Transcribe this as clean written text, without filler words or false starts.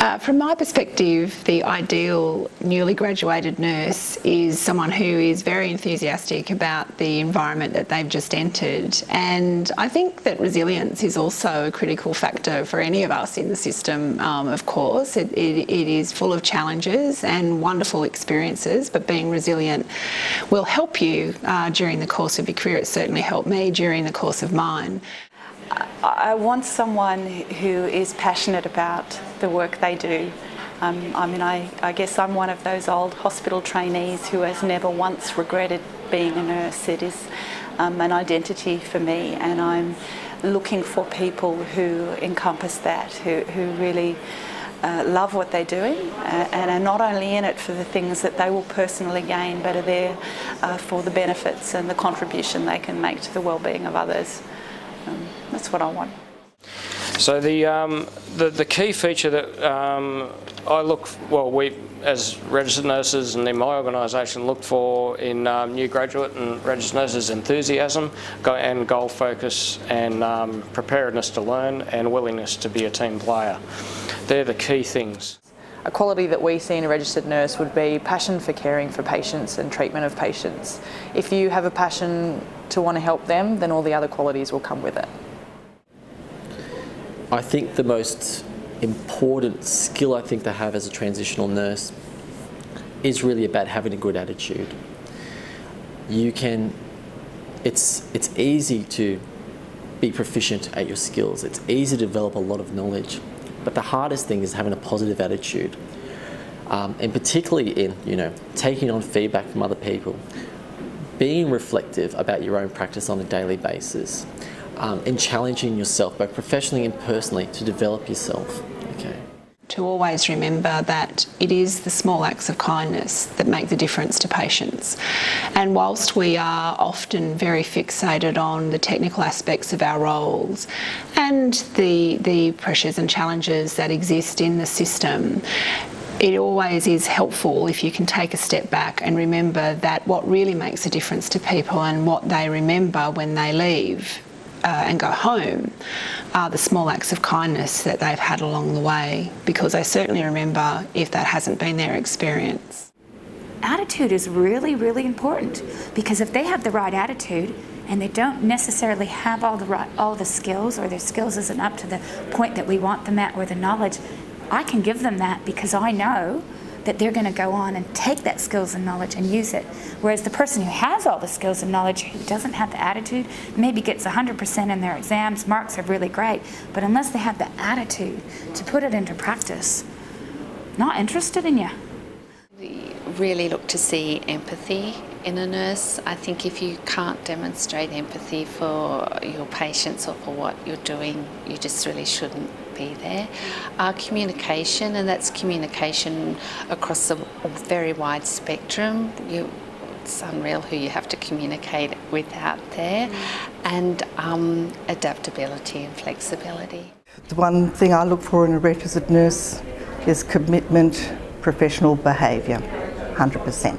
From my perspective, the ideal newly graduated nurse is someone who is very enthusiastic about the environment that they've just entered. And I think that resilience is also a critical factor for any of us in the system, of course. It is full of challenges and wonderful experiences, but being resilient will help you during the course of your career. It certainly helped me during the course of mine. I want someone who is passionate about the work they do. I guess I'm one of those old hospital trainees who has never once regretted being a nurse. It is an identity for me, and I'm looking for people who encompass that, who really love what they're doing and are not only in it for the things that they will personally gain, but are there for the benefits and the contribution they can make to the well-being of others. That's what I want. So the key feature that we as registered nurses and in my organisation look for in new graduate and registered nurses: enthusiasm and goal focus and preparedness to learn and willingness to be a team player. They're the key things. A quality that we see in a registered nurse would be passion for caring for patients and treatment of patients. If you have a passion to want to help them, then all the other qualities will come with it. I think the most important skill I think to have as a transitional nurse is really about having a good attitude. It's easy to be proficient at your skills. It's easy to develop a lot of knowledge, but the hardest thing is having a positive attitude, and particularly in taking on feedback from other people, being reflective about your own practice on a daily basis. And challenging yourself both professionally and personally to develop yourself. Okay. To always remember that it is the small acts of kindness that make the difference to patients. And whilst we are often very fixated on the technical aspects of our roles and the pressures and challenges that exist in the system, it always is helpful if you can take a step back and remember that what really makes a difference to people and what they remember when they leave and go home are the small acts of kindness that they've had along the way, because they certainly remember if that hasn't been their experience. Attitude is really, really important, because if they have the right attitude and they don't necessarily have all the skills, or their skills isn't up to the point that we want them at, or the knowledge, I can give them that because I know that they're going to go on and take that skills and knowledge and use it. Whereas the person who has all the skills and knowledge, who doesn't have the attitude, maybe gets 100% in their exams, marks are really great, but unless they have the attitude to put it into practice, not interested in you. We really look to see empathy in a nurse. I think if you can't demonstrate empathy for your patients or for what you're doing, you just really shouldn't be there. Communication, and that's communication across a very wide spectrum. It's unreal who you have to communicate with out there, and adaptability and flexibility. The one thing I look for in a registered nurse is commitment, professional behaviour, 100%.